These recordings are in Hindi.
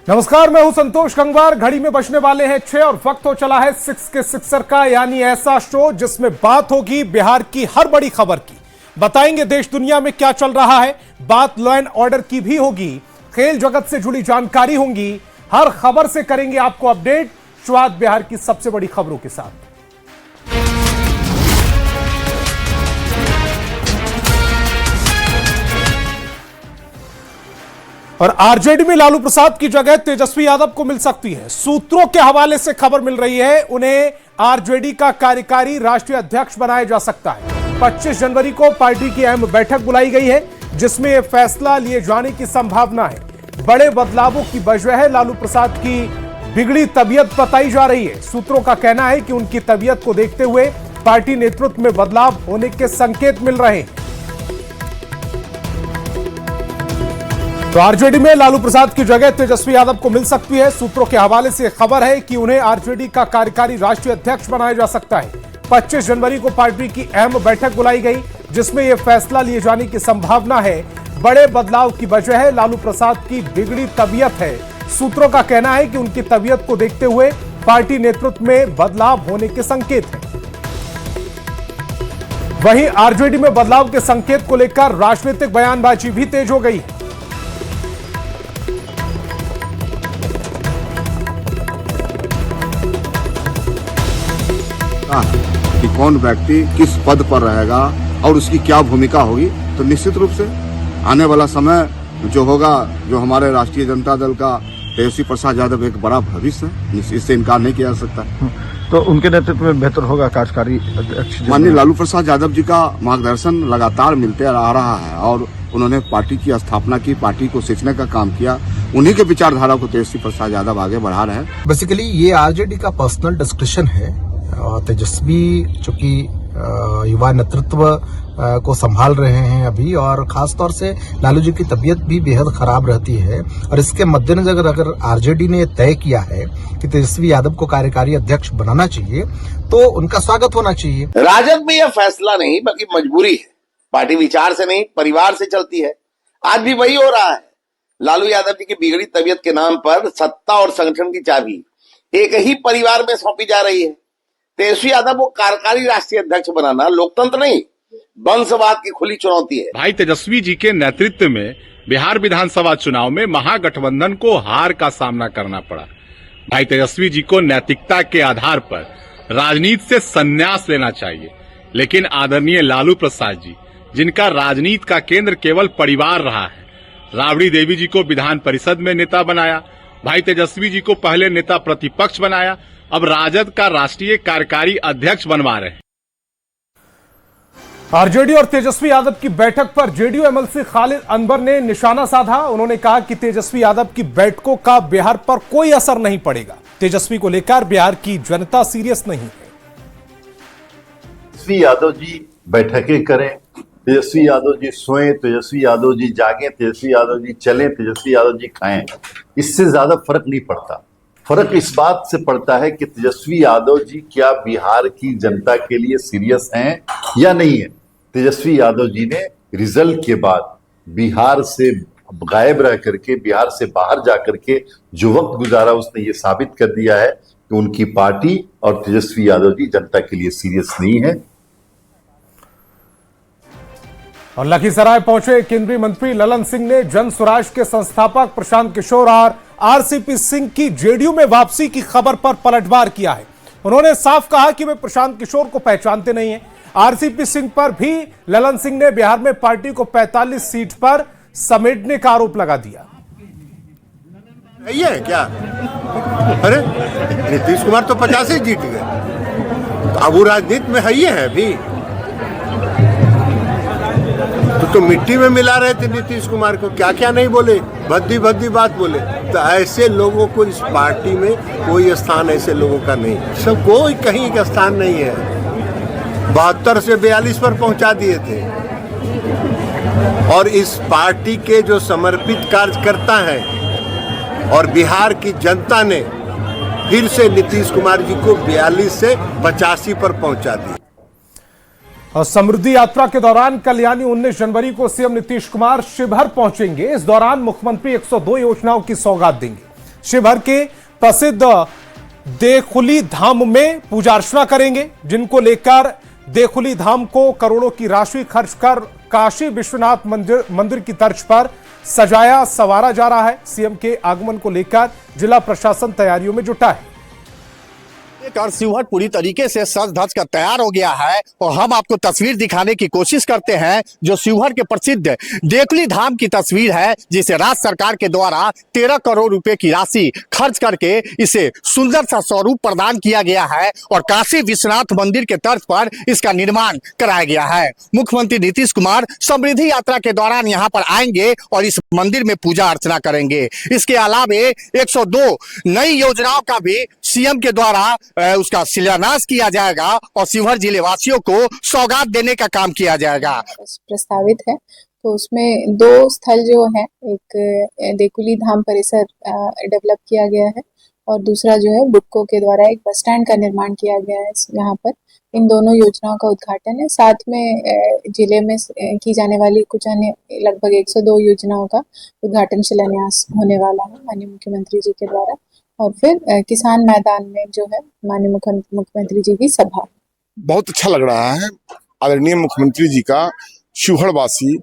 नमस्कार, मैं हूं संतोष गंगवार। घड़ी में बजने वाले हैं 6 और वक्त हो चला है 6 के सिक्सर का, यानी ऐसा शो जिसमें बात होगी बिहार की हर बड़ी खबर की। बताएंगे देश दुनिया में क्या चल रहा है, बात लॉ एंड ऑर्डर की भी होगी, खेल जगत से जुड़ी जानकारी होंगी, हर खबर से करेंगे आपको अपडेट। शुरुआत बिहार की सबसे बड़ी खबरों के साथ। और आरजेडी में लालू प्रसाद की जगह तेजस्वी यादव को मिल सकती है। सूत्रों के हवाले से खबर मिल रही है, उन्हें आरजेडी का कार्यकारी राष्ट्रीय अध्यक्ष बनाया जा सकता है। 25 जनवरी को पार्टी की अहम बैठक बुलाई गई है, जिसमें यह फैसला लिए जाने की संभावना है। बड़े बदलावों की वजह लालू प्रसाद की बिगड़ी तबीयत बताई जा रही है। सूत्रों का कहना है कि उनकी तबीयत को देखते हुए पार्टी नेतृत्व में बदलाव होने के संकेत मिल रहे हैं। तो आरजेडी में लालू प्रसाद की जगह तेजस्वी यादव को मिल सकती है। सूत्रों के हवाले से खबर है कि उन्हें आरजेडी का कार्यकारी राष्ट्रीय अध्यक्ष बनाया जा सकता है। 25 जनवरी को पार्टी की अहम बैठक बुलाई गई, जिसमें यह फैसला लिए जाने की संभावना है। बड़े बदलाव की वजह है लालू प्रसाद की बिगड़ी तबीयत है। सूत्रों का कहना है कि उनकी तबीयत को देखते हुए पार्टी नेतृत्व में बदलाव होने के संकेत हैं। वहीं आरजेडी में बदलाव के संकेत को लेकर राजनीतिक बयानबाजी भी तेज हो गई है। कि कौन व्यक्ति किस पद पर रहेगा और उसकी क्या भूमिका होगी, तो निश्चित रूप से आने वाला समय जो होगा, जो हमारे राष्ट्रीय जनता दल का तेजस्वी प्रसाद यादव एक बड़ा भविष्य है, इससे इनकार नहीं किया जा सकता। तो उनके नेतृत्व में बेहतर होगा कार्यकारी अध्यक्ष। माननीय लालू प्रसाद यादव जी का मार्गदर्शन लगातार मिलते आ रहा है और उन्होंने पार्टी की स्थापना की, पार्टी को सींचने का काम किया। उन्हीं के विचारधारा को तेजस्वी प्रसाद यादव आगे बढ़ा रहे हैं। बेसिकली ये आरजेडी का पर्सनल डिस्कशन है। तेजस्वी चूंकि युवा नेतृत्व को संभाल रहे हैं अभी, और खास तौर से लालू जी की तबीयत भी बेहद खराब रहती है, और इसके मद्देनजर अगर आरजेडी ने तय किया है कि तेजस्वी यादव को कार्यकारी अध्यक्ष बनाना चाहिए, तो उनका स्वागत होना चाहिए। राजद में यह फैसला नहीं बल्कि मजबूरी है। पार्टी विचार से नहीं, परिवार से चलती है। आज भी वही हो रहा है। लालू यादव जी की बिगड़ी तबीयत के नाम पर सत्ता और संगठन की चाबी एक ही परिवार में सौंपी जा रही है। तेजस्वी यादव को कार्यकारी राष्ट्रीय अध्यक्ष बनाना लोकतंत्र नहीं, वंशवाद की खुली चुनौती है। भाई तेजस्वी जी के नेतृत्व में बिहार विधानसभा चुनाव में महागठबंधन को हार का सामना करना पड़ा। भाई तेजस्वी जी को नैतिकता के आधार पर राजनीति से संन्यास लेना चाहिए, लेकिन आदरणीय लालू प्रसाद जी, जिनका राजनीति का केंद्र केवल परिवार रहा है, राबड़ी देवी जी को विधान परिषद में नेता बनाया, भाई तेजस्वी जी को पहले नेता प्रतिपक्ष बनाया, अब राजद का राष्ट्रीय कार्यकारी अध्यक्ष बनवा रहे हैं। आरजेडी और तेजस्वी यादव की बैठक पर जेडीयू एमएलसी खालिद अनवर ने निशाना साधा। उन्होंने कहा कि तेजस्वी यादव की बैठकों का बिहार पर कोई असर नहीं पड़ेगा। तेजस्वी को लेकर बिहार की जनता सीरियस नहीं है। तेजस्वी यादव जी बैठकें करें, तेजस्वी यादव जी सोएं, तेजस्वी यादव जी जागें, तेजस्वी यादव जी चलें, तेजस्वी यादव जी खाएं, इससे ज्यादा फर्क नहीं पड़ता। फर्क इस बात से पड़ता है कि तेजस्वी यादव जी क्या बिहार की जनता के लिए सीरियस हैं या नहीं है। तेजस्वी यादव जी ने रिजल्ट के बाद बिहार से गायब रह करके, बिहार से बाहर जाकर के जो वक्त गुजारा, उसने ये साबित कर दिया है कि उनकी पार्टी और तेजस्वी यादव जी जनता के लिए सीरियस नहीं है। और लखीसराय पहुंचे केंद्रीय मंत्री ललन सिंह ने जन स्वराज के संस्थापक प्रशांत किशोर और आरसीपी सिंह की जेडीयू में वापसी की खबर पर पलटवार किया है। उन्होंने साफ कहा कि वे प्रशांत किशोर को पहचानते नहीं हैं। आरसीपी सिंह पर भी ललन सिंह ने बिहार में पार्टी को 45 सीट पर समेटने का आरोप लगा दिया। ये है क्या? अरे नीतीश कुमार तो 50 ही जीत गए, तो अब वो राजनीति में है, ये है अभी तो मिट्टी में मिला रहे थे नीतीश कुमार को, क्या क्या नहीं बोले, भद्दी भद्दी बात बोले। तो ऐसे लोगों को इस पार्टी में कोई स्थान ऐसे लोगों का नहीं, सब कोई कहीं का स्थान नहीं है। 72 से 42 पर पहुंचा दिए थे, और इस पार्टी के जो समर्पित कार्यकर्ता हैं और बिहार की जनता ने फिर से नीतीश कुमार जी को 42 से 85 पर पहुंचा दिया। और समृद्धि यात्रा के दौरान कल यानी 19 जनवरी को सीएम नीतीश कुमार शिवहर पहुंचेंगे। इस दौरान मुख्यमंत्री 102 योजनाओं की सौगात देंगे। शिवहर के प्रसिद्ध देवकुली धाम में पूजा अर्चना करेंगे, जिनको लेकर देवकुली धाम को करोड़ों की राशि खर्च कर काशी विश्वनाथ मंदिर की तर्ज पर सजाया संवारा जा रहा है। सीएम के आगमन को लेकर जिला प्रशासन तैयारियों में जुटा है। और शिवहर पूरी तरीके से सज धज कर तैयार हो गया है और हम आपको तस्वीर दिखाने की कोशिश करते हैं जो शिवहर के प्रसिद्ध देवकुली धाम की तस्वीर है, जिसे राज्य सरकार के द्वारा 13 करोड़ रुपए की राशि खर्च करके इसे सुंदर सा स्वरूप प्रदान किया गया है और काशी विश्वनाथ मंदिर के तर्ज पर इसका निर्माण कराया गया है। मुख्यमंत्री नीतीश कुमार समृद्धि यात्रा के दौरान यहाँ पर आएंगे और इस मंदिर में पूजा अर्चना करेंगे। इसके अलावा 102 नई योजनाओं का भी सीएम के द्वारा उसका शिलान्यास किया जाएगा और शिवहर जिले वासियों को सौगात देने का काम किया जाएगा। प्रस्तावित है तो उसमें 2 स्थल जो है, एक देवकुली धाम परिसर डेवलप किया गया है और दूसरा जो है बुडको के द्वारा एक बस स्टैंड का निर्माण किया गया है। यहाँ पर इन दोनों योजनाओं का उद्घाटन है। साथ में जिले में की जाने वाली कुछ अन्य लगभग 102 योजनाओं का उद्घाटन शिलान्यास होने वाला है माननीय मुख्यमंत्री जी के द्वारा। और फिर किसान मैदान में जो है माननीय मुख्यमंत्री जी की सभा। बहुत अच्छा लग रहा है। आदरणीय मुख्यमंत्री जी का शिवहर वासी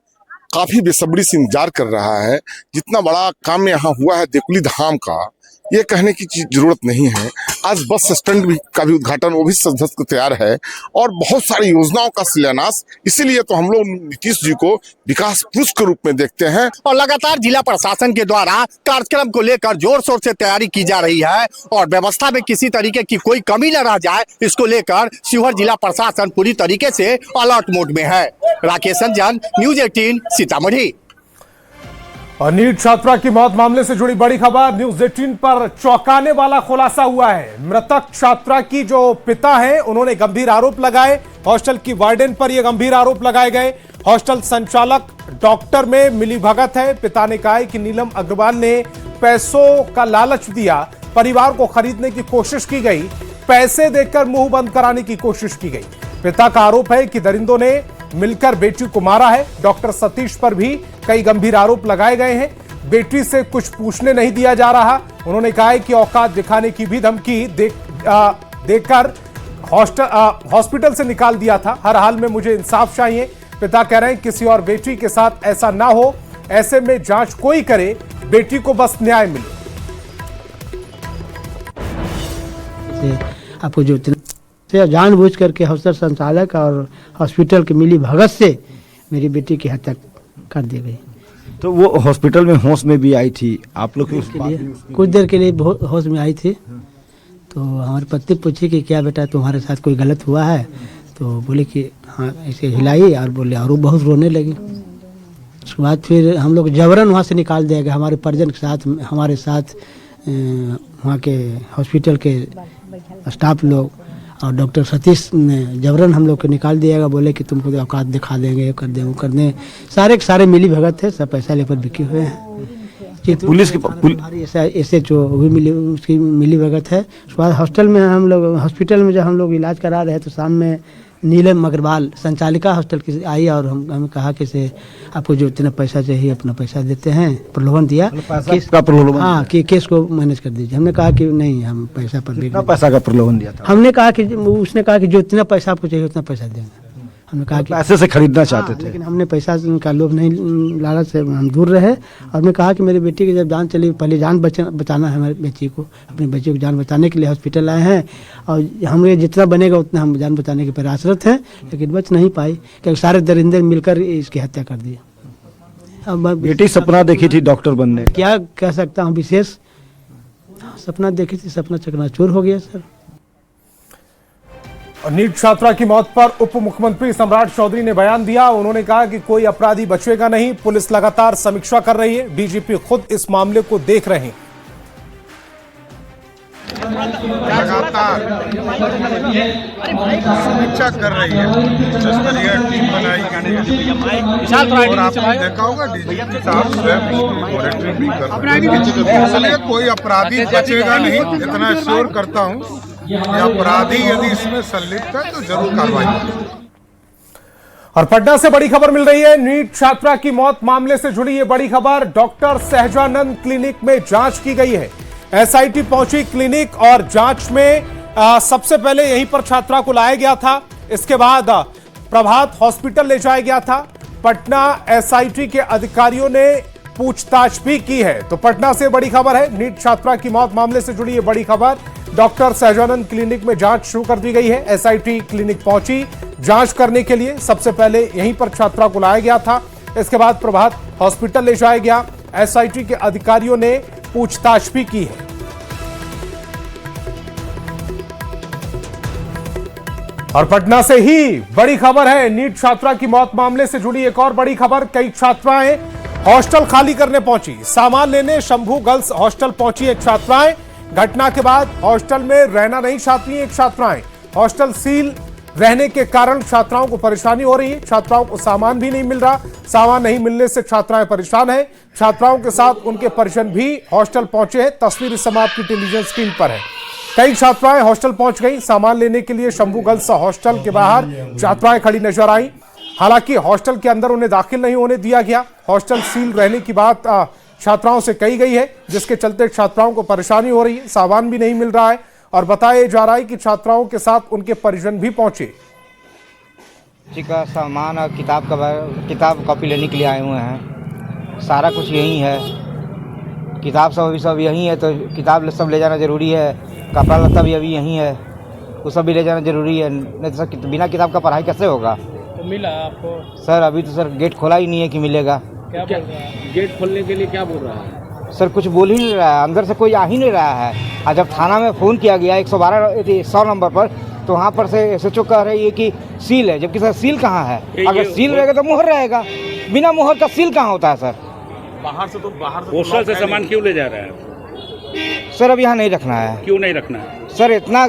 काफी बेसब्री से इंतजार कर रहा है। जितना बड़ा काम यहाँ हुआ है देवकुली धाम का, ये कहने की जरूरत नहीं है। आज बस स्टैंड का भी उद्घाटन वो भी सज धज कर तैयार है और बहुत सारी योजनाओं का शिलान्यास। इसीलिए तो हम लोग नीतीश जी को विकास पुरुष के रूप में देखते हैं। और लगातार जिला प्रशासन के द्वारा कार्यक्रम को लेकर जोर शोर से तैयारी की जा रही है और व्यवस्था में किसी तरीके की कोई कमी न रह जाए, इसको लेकर शिवहर जिला प्रशासन पूरी तरीके से अलर्ट मोड में है। राकेश रंजन, न्यूज 18 सीतामढ़ी। और नीट छात्रा की मौत मामले से जुड़ी बड़ी खबर न्यूज 18 पर चौंकाने वाला खुलासा हुआ है। मृतक छात्रा की जो पिता है उन्होंने गंभीर आरोप लगाए। हॉस्टल की वार्डन पर यह गंभीर आरोप लगाए गए। हॉस्टल संचालक डॉक्टर में मिलीभगत है। पिता ने कहा है कि नीलम अग्रवाल ने पैसों का लालच दिया, परिवार को खरीदने की कोशिश की गई, पैसे देकर मुंह बंद कराने की कोशिश की गई। पिता का आरोप है कि दरिंदों ने मिलकर बेटी को मारा है। डॉक्टर सतीश पर भी कई गंभीर आरोप लगाए गए हैं। बेटी से कुछ पूछने नहीं दिया जा रहा। उन्होंने कहा है कि औकात दिखाने की भी धमकी देकर हॉस्पिटल से निकाल दिया था। हर हाल में मुझे इंसाफ चाहिए। पिता कह रहे हैं किसी और बेटी के साथ ऐसा ना हो, ऐसे में जांच कोई करे, बेटी को बस न्याय मिले। आपको जो जानबूझ करके हॉस्टल संचालक और हॉस्पिटल की मिली भगत से मेरी बेटी की हत्या कर दी गई। तो वो हॉस्पिटल में होश में भी आई थी, आप लोग कुछ देर के लिए होश में आई थी। तो हमारी पत्नी पूछी कि क्या बेटा तुम्हारे साथ कोई गलत हुआ है, तो बोले कि हाँ, ऐसे हिलाई और बोले, और वो बहुत रोने लगी। उसके बाद फिर हम लोग जबरन वहाँ से निकाल दिया गया। हमारे परिजन के साथ, हमारे साथ वहाँ के हॉस्पिटल के स्टाफ लोग और डॉक्टर सतीश ने जबरन हम लोग को निकाल दिएगा। बोले कि तुमको औकात दिखा देंगे, कर दें, वो कर दें। सारे के सारे मिली भगत थे, सब पैसा लेकर बिके हुए हैं। पुलिस की ऐसे जो भी मिली, उसकी मिली भगत है। उसके बाद हॉस्टल में हम लोग, हॉस्पिटल में जब हम लोग इलाज करा रहे तो सामने नीलम अग्रवाल संचालिका हॉस्टल की आई और हमें कहा कि से आपको जो इतना पैसा चाहिए अपना पैसा देते हैं। प्रलोभन दिया, हाँ कि केस को मैनेज कर दीजिए। हमने कहा कि नहीं, हम पैसा पर पैसा का प्रलोभन दिया था। हमने कहा कि उसने कहा कि जो इतना पैसा आपको चाहिए उतना पैसा देंगे। हमने कहा कि पैसे से खरीदना चाहते थे, लेकिन हमने पैसा का लोभ नहीं, लालच से हम दूर रहे। और हमने कहा कि मेरी बेटी की जब जान चली, पहले जान बचाना है हमारी बेटी को। अपनी बेटी को जान बचाने के लिए हॉस्पिटल आए हैं और हमें जितना बनेगा उतना हम जान बचाने के प्रयासरत हैं, लेकिन बच नहीं पाई क्योंकि सारे दरिंदे मिलकर इसकी हत्या कर दी। अब बेटी सपना देखी थी डॉक्टर बनने, क्या कह सकता हूँ, विशेष सपना देखी थी, सपना चकनाचूर हो गया सर। नीट छात्रा की मौत पर उप मुख्यमंत्री सम्राट चौधरी ने बयान दिया। उन्होंने कहा कि कोई अपराधी बचेगा नहीं। पुलिस लगातार समीक्षा कर रही है। डीजीपी खुद इस मामले को देख रहे हैं। लगातार समीक्षा कर रही है, स्तरीय टीम बनाई और आपने देखा होगा डीजीपी साहब स्वयं मॉनिटरिंग भी कर रहे हैं। इसलिए कोई अपराधी बचेगा नहीं, इतना श्योर करता हूँ। अपराधी यदि इसमें संलिप्त है तो जरूर कार्रवाई होगी। और पटना से बड़ी खबर मिल रही है। नीट छात्रा की मौत मामले से जुड़ी ये बड़ी खबर। डॉक्टर सहजानंद क्लिनिक में जांच की गई है। एसआईटी पहुंची क्लिनिक और जांच में सबसे पहले यहीं पर छात्रा को लाया गया था। इसके बाद प्रभात हॉस्पिटल ले जाया गया था। पटना एसआईटी के अधिकारियों ने पूछताछ भी की है। तो पटना से बड़ी खबर है, नीट छात्रा की मौत मामले से जुड़ी ये बड़ी खबर। डॉक्टर सहजानंद क्लिनिक में जांच शुरू कर दी गई है। एसआईटी क्लिनिक पहुंची जांच करने के लिए। सबसे पहले यहीं पर छात्रा को लाया गया था। इसके बाद प्रभात हॉस्पिटल ले जाया गया। एसआईटी के अधिकारियों ने पूछताछ भी की है। और पटना से ही बड़ी खबर है, नीट छात्रा की मौत मामले से जुड़ी एक और बड़ी खबर। कई छात्राएं हॉस्टल खाली करने पहुंची। सामान लेने शंभू गर्ल्स हॉस्टल पहुंची एक छात्राएं। घटना के बाद हॉस्टल में रहना नहीं चाहती एक छात्राएं। हॉस्टल सील रहने के कारण छात्राओं को परेशानी हो रही है। छात्राओं को सामान भी नहीं मिल रहा। सामान नहीं मिलने से छात्राएं परेशान हैं। छात्राओं के साथ उनके परिजन भी हॉस्टल पहुंचे हैं। तस्वीर इस समय आपकी टेलीविजन स्क्रीन पर है। कई छात्राएं हॉस्टल पहुंच गई। सामान लेने के लिए शंभू गर्ल्स हॉस्टल के बाहर छात्राएं खड़ी नजर आई। हालांकि हॉस्टल के अंदर उन्हें दाखिल नहीं होने दिया गया। हॉस्टल सील रहने की बात छात्राओं से कही गई है, जिसके चलते छात्राओं को परेशानी हो रही है। सामान भी नहीं मिल रहा है और बताया जा रहा है कि छात्राओं के साथ उनके परिजन भी पहुंचे। का सामान और किताब कॉपी लेने के लिए आए हुए हैं। सारा कुछ यही है, किताब सब यही है, तो किताब सब ले जाना जरूरी है। कपड़ा लत्ता भी अभी यही है, वो सब भी ले जाना जरूरी है। नहीं तो सर बिना किताब का पढ़ाई कैसे होगा। तो मिला आपको? सर अभी तो सर गेट खोला ही नहीं है कि मिलेगा। क्या बोल रहा है? गेट खोलने के लिए क्या बोल रहा है? सर कुछ बोल ही नहीं रहा है, अंदर से कोई आ ही नहीं रहा है। और जब थाना में फ़ोन किया गया 100 नंबर पर, तो वहाँ पर से एसएचओ कह रही है कि सील है, जबकि सर सील कहाँ है? अगर सील रहेगा तो मुहर रहेगा, बिना मुहर का सील कहाँ होता है सर? बाहर से हॉस्टल से सामान क्यों ले जा रहा है? सर अब यहाँ नहीं रखना है। क्यों नहीं रखना है? सर इतना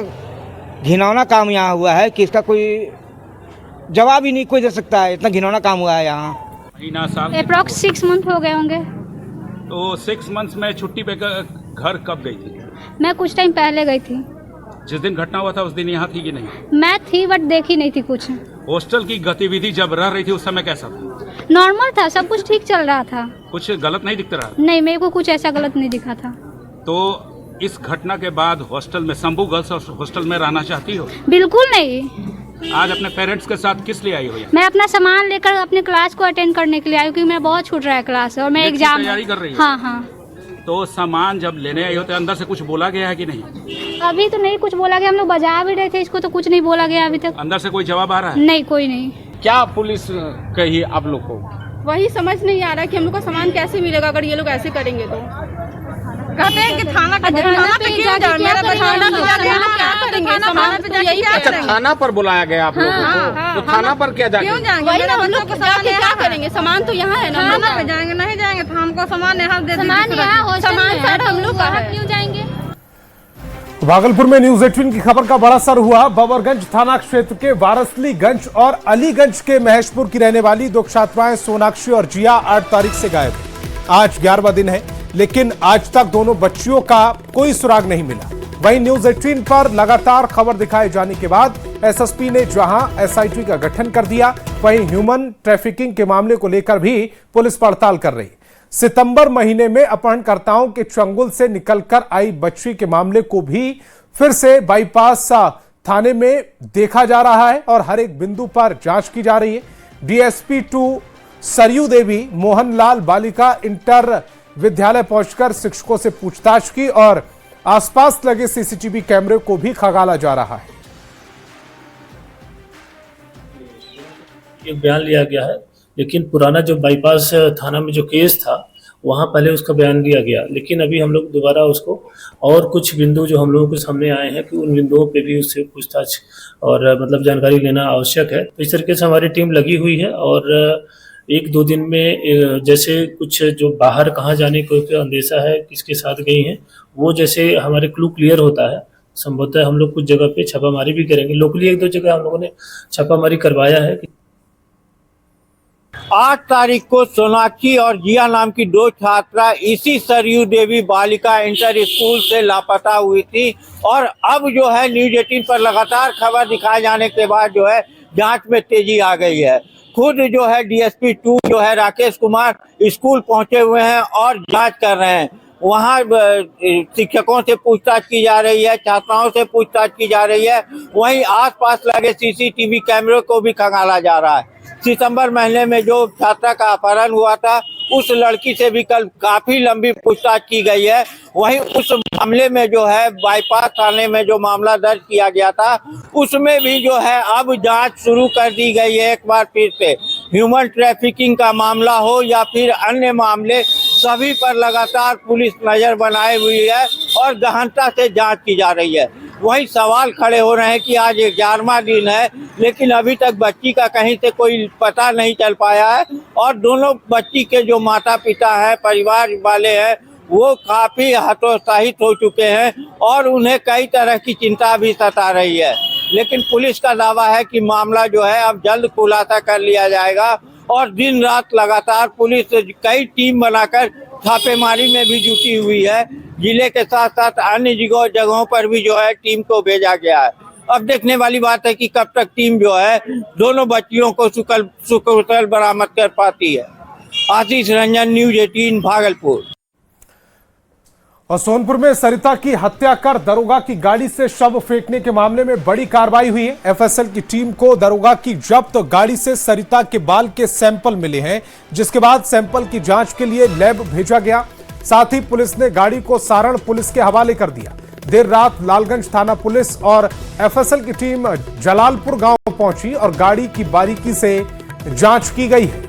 घिनौना काम यहाँ हुआ है कि इसका कोई जवाब ही नहीं कोई दे सकता है। इतना घिनौना काम हुआ है यहाँ। महीना साल अप्रॉक्स 6 मंथ हो गए होंगे। तो 6 मंथ्स में छुट्टी पे घर कब गई थी? मैं कुछ टाइम पहले गई थी। जिस दिन घटना हुआ था उस दिन यहाँ थी कि नहीं? मैं थी बट देखी नहीं थी कुछ। हॉस्टल की गतिविधि जब रह रही थी उस समय कैसा था? नॉर्मल था, सब कुछ ठीक चल रहा था। कुछ गलत नहीं दिखता रहा? नहीं, मेरे को कुछ ऐसा गलत नहीं दिखा था। तो इस घटना के बाद हॉस्टल में शंभू गर्ल्स हॉस्टल में रहना चाहती हो? बिल्कुल नहीं। आज अपने पेरेंट्स के साथ किस लिए आई हो? मैं अपना सामान लेकर अपने क्लास को अटेंड करने के लिए आई हूँ, क्योंकि मेरा बहुत छूट रहा है क्लास और मैं एग्जाम तैयारी कर रही हूँ। हाँ। तो सामान जब लेने आई हो तो अंदर से कुछ बोला गया है कि नहीं? अभी तो नहीं कुछ बोला गया, हम लोग बजा भी रहे थे इसको, तो कुछ नहीं बोला गया अभी तक। अंदर से कोई जवाब आ रहा है? नहीं, कोई नहीं। क्या पुलिस कही आप लोग को? वही समझ नहीं आ रहा कि हम लोग का सामान कैसे मिलेगा अगर ये लोग ऐसे करेंगे तो। कहते हैं कि थाना पे क्यों जाए, मेरा बचाना तो जाके हम क्या करेंगे, सामान पे यही अच्छा थाना पर बुलाया गया आप लोगों को? तो थाना पर क्या जाके क्यों जाएंगे? वही ना, हम लोग जाके क्या करेंगे? सामान तो यहाँ है ना। थाना पे जाएंगे नहीं जाएंगे तो हमको सामान यहाँ दे दीजिए। सामान सारा हम लोग का है, क्यों जाएंगे? भागलपुर में न्यूज 18 की खबर का बड़ा असर हुआ। बबरगंज थाना क्षेत्र के वारसलीगंज और अलीगंज के महेशपुर की रहने वाली 2 छात्राएं सोनाक्षी और जिया 8 तारीख से गायब है। आज 11वां दिन है, लेकिन आज तक दोनों बच्चियों का कोई सुराग नहीं मिला। वहीं न्यूज 18 पर लगातार खबर दिखाए जाने के बाद एसएसपी ने जहां एसआईटी का गठन कर दिया, वहीं ह्यूमन ट्रैफिकिंग के मामले को लेकर भी पुलिस पड़ताल कर रही। सितंबर महीने में अपहरणकर्ताओं के चंगुल से निकलकर आई बच्ची के मामले को भी फिर से बाईपास थाने में देखा जा रहा है और हर एक बिंदु पर जांच की जा रही है। डीएसपी 2 सरयू देवी मोहनलाल बालिका इंटर विद्यालय पहुंचकर शिक्षकों से पूछताछ की और आसपास लगे सीसीटीवी कैमरे को भी खंगाला जा रहा है। एक बयान लिया गया है, लेकिन पुराना जो बाईपास थाना में जो केस था वहाँ पहले उसका बयान दिया गया, लेकिन अभी हम लोग दोबारा उसको और कुछ बिंदु जो हम लोगों के सामने आए हैं कि उन बिंदुओं पे भी उससे पूछताछ और मतलब जानकारी लेना आवश्यक है। तो इस तरीके से हमारी टीम लगी हुई है और 1-2 दिन में जैसे कुछ जो बाहर कहाँ जाने को अंदेशा है, किसके साथ गई हैं, वो जैसे हमारे क्लू क्लियर होता है, संभवतः हम लोग कुछ जगह पे छापामारी भी करेंगे। लोकली 1-2 जगह हम लोगों ने छापामारी करवाया है। 8 तारीख को सोनाक्षी और जिया नाम की 2 छात्रा इसी सरयू देवी बालिका इंटर स्कूल से लापता हुई थी और अब जो है न्यूज 18 पर लगातार खबर दिखाए जाने के बाद जो है जांच में तेजी आ गई है। खुद जो है डीएसपी 2 जो है राकेश कुमार स्कूल पहुंचे हुए हैं और जांच कर रहे हैं। वहाँ शिक्षकों से पूछताछ की जा रही है, छात्राओं से पूछताछ की जा रही है। वहीं आसपास लगे सीसीटीवी कैमरे को भी खंगाला जा रहा है। सितंबर महीने में जो छात्रा का अपहरण हुआ था, उस लड़की से भी कल काफी लंबी पूछताछ की गई है। वहीं उस मामले में जो है बाईपास थाने में जो मामला दर्ज किया गया था, उसमें भी जो है अब जांच शुरू कर दी गई है। एक बार फिर से ह्यूमन ट्रैफिकिंग का मामला हो या फिर अन्य मामले, सभी पर लगातार पुलिस नजर बनाए हुई है और गहनता से जांच की जा रही है। वही सवाल खड़े हो रहे हैं कि आज 11वां दिन है, लेकिन अभी तक बच्ची का कहीं से कोई पता नहीं चल पाया है और दोनों बच्ची के जो माता पिता हैं, परिवार वाले हैं, वो काफी हतोत्साहित हो चुके हैं और उन्हें कई तरह की चिंता भी सता रही है। लेकिन पुलिस का दावा है कि मामला जो है अब जल्द खुलासा कर लिया जाएगा और दिन रात लगातार पुलिस कई टीम बनाकर छापेमारी में भी जुटी हुई है। जिले के साथ साथ अन्य जगहों पर भी जो है टीम को भेजा गया है। अब देखने वाली बात है कि कब तक टीम जो है दोनों बच्चियों को सुकुशल बरामद कर पाती है। आशीष रंजन, न्यूज 18 भागलपुर। और सोनपुर में सरिता की हत्या कर दरोगा की गाड़ी से शव फेंकने के मामले में बड़ी कार्रवाई हुई है। एफएसएल की टीम को दरोगा की जब्त गाड़ी से सरिता के बाल के सैंपल मिले हैं, जिसके बाद सैंपल की जांच के लिए लैब भेजा गया। साथ ही पुलिस ने गाड़ी को सारण पुलिस के हवाले कर दिया। देर रात लालगंज थाना पुलिस और एफएसएल की टीम जलालपुर गांव पहुंची और गाड़ी की बारीकी से जांच की गई है।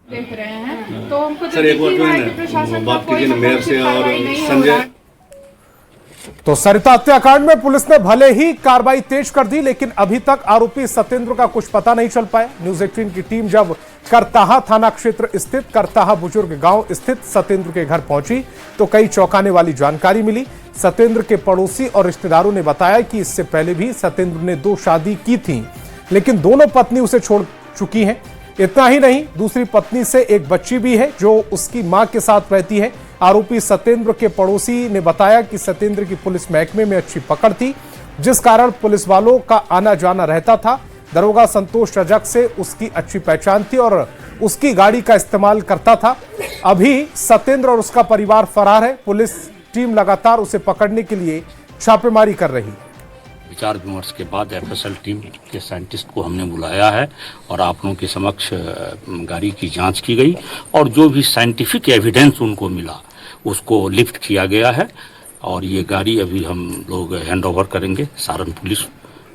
देख रहे हैं तो हमको सर एक बार जो है बात कीजिए मेयर से और संजय। तो सरिता हत्याकांड में पुलिस ने भले ही कार्रवाई तेज कर दी, लेकिन अभी तक आरोपी सत्येंद्र का कुछ पता नहीं चल पाया। न्यूज 18 की टीम जब करताहा थाना क्षेत्र स्थित करताहा बुजुर्ग गांव स्थित सत्येंद्र के घर पहुंची तो कई चौंकाने वाली जानकारी मिली। सत्येंद्र के पड़ोसी और रिश्तेदारों ने बताया कि इससे पहले भी सत्येंद्र ने 2 शादी की थी, लेकिन दोनों पत्नी उसे छोड़ चुकी हैं। इतना ही नहीं, दूसरी पत्नी से एक बच्ची भी है जो उसकी मां के साथ रहती है। आरोपी सत्येंद्र के पड़ोसी ने बताया कि सत्येंद्र की पुलिस महकमे में अच्छी पकड़ थी, जिस कारण पुलिस वालों का आना जाना रहता था। दरोगा संतोष रजक से उसकी अच्छी पहचान थी और उसकी गाड़ी का इस्तेमाल करता था। अभी सत्येंद्र और उसका परिवार फरार है। पुलिस टीम लगातार उसे पकड़ने के लिए छापेमारी कर रही है। विचार विमर्श के बाद एफएसएल टीम के साइंटिस्ट को हमने बुलाया है और आप लोगों के समक्ष गाड़ी की जांच की गई और जो भी साइंटिफिक एविडेंस उनको मिला उसको लिफ्ट किया गया है और ये गाड़ी अभी हम लोग हैंड ओवर करेंगे सारण पुलिस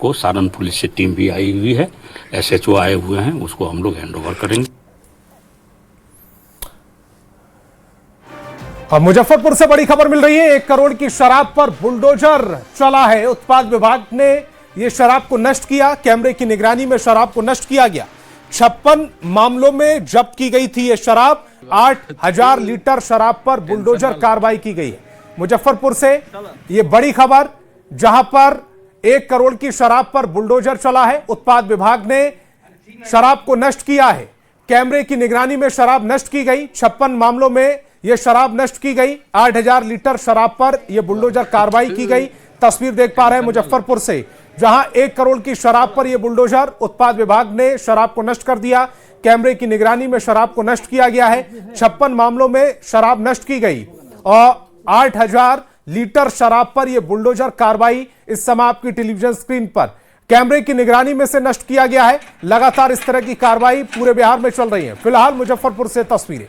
को। सारण पुलिस से टीम भी आई हुई है, एसएचओ आए हुए हैं, उसको हम लोग हैंड ओवर करेंगे। और मुजफ्फरपुर से बड़ी खबर मिल रही है। 1 करोड़ की शराब पर बुलडोजर चला है। उत्पाद विभाग ने यह शराब को नष्ट किया। कैमरे की निगरानी में शराब को नष्ट किया गया। 56 मामलों में जब्त की गई थी यह शराब। 8000 लीटर शराब पर बुलडोजर कार्रवाई की गई है। मुजफ्फरपुर से यह बड़ी खबर, जहां पर 1 करोड़ की शराब पर बुलडोजर चला है। उत्पाद विभाग ने शराब को नष्ट किया है। कैमरे की निगरानी में शराब नष्ट की गई। 56 मामलों में यह शराब नष्ट की गई। 8000 लीटर शराब पर यह बुलडोजर कार्रवाई की गई। तस्वीर देख पा रहे हैं मुजफ्फरपुर से, जहां 1 करोड़ की शराब पर यह बुलडोजर। उत्पाद विभाग ने शराब को नष्ट कर दिया। कैमरे की निगरानी में शराब को नष्ट किया गया है। 56 मामलों में शराब नष्ट की गई और 8000 लीटर शराब पर यह बुलडोजर कार्रवाई इस समय आपकी टेलीविजन स्क्रीन पर कैमरे की निगरानी में से नष्ट किया गया है। लगातार इस तरह की कार्रवाई पूरे बिहार में चल रही है। फिलहाल मुजफ्फरपुर से तस्वीरें।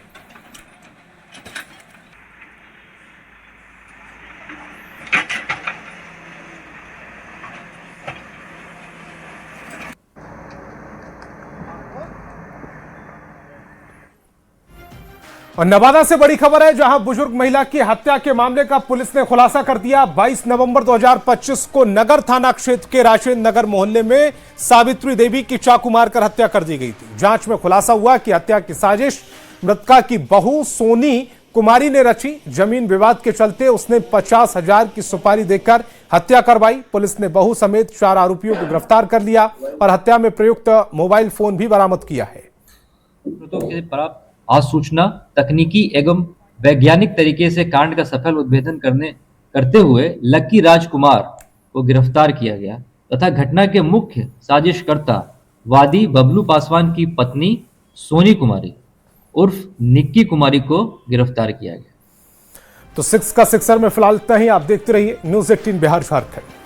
और नवादा से बड़ी खबर है, जहां बुजुर्ग महिला की हत्या के मामले का पुलिस ने खुलासा कर दिया। 22 नवंबर 2025 को नगर थाना क्षेत्र के राजेंद्र नगर मोहल्ले में सावित्री देवी की चाकू मारकर हत्या कर दी गई थी। जांच में खुलासा हुआ कि हत्या की साजिश मृतका की बहू सोनी कुमारी ने रची। जमीन विवाद के चलते उसने 50,000 की सुपारी देकर हत्या करवाई। पुलिस ने बहू समेत 4 आरोपियों को गिरफ्तार कर लिया और हत्या में प्रयुक्त मोबाइल फोन भी बरामद किया है। आज सूचना तकनीकी एवं वैज्ञानिक तरीके से कांड का सफल उद्भेदन करते हुए लक्की राजकुमार को गिरफ्तार किया गया तथा घटना के मुख्य साजिशकर्ता वादी बबलू पासवान की पत्नी सोनी कुमारी उर्फ निक्की कुमारी को गिरफ्तार किया गया। तो 6 का 6 में फिलहाल इतना ही। आप देखते रहिए न्यूज़ 18 बिहार झारखंड।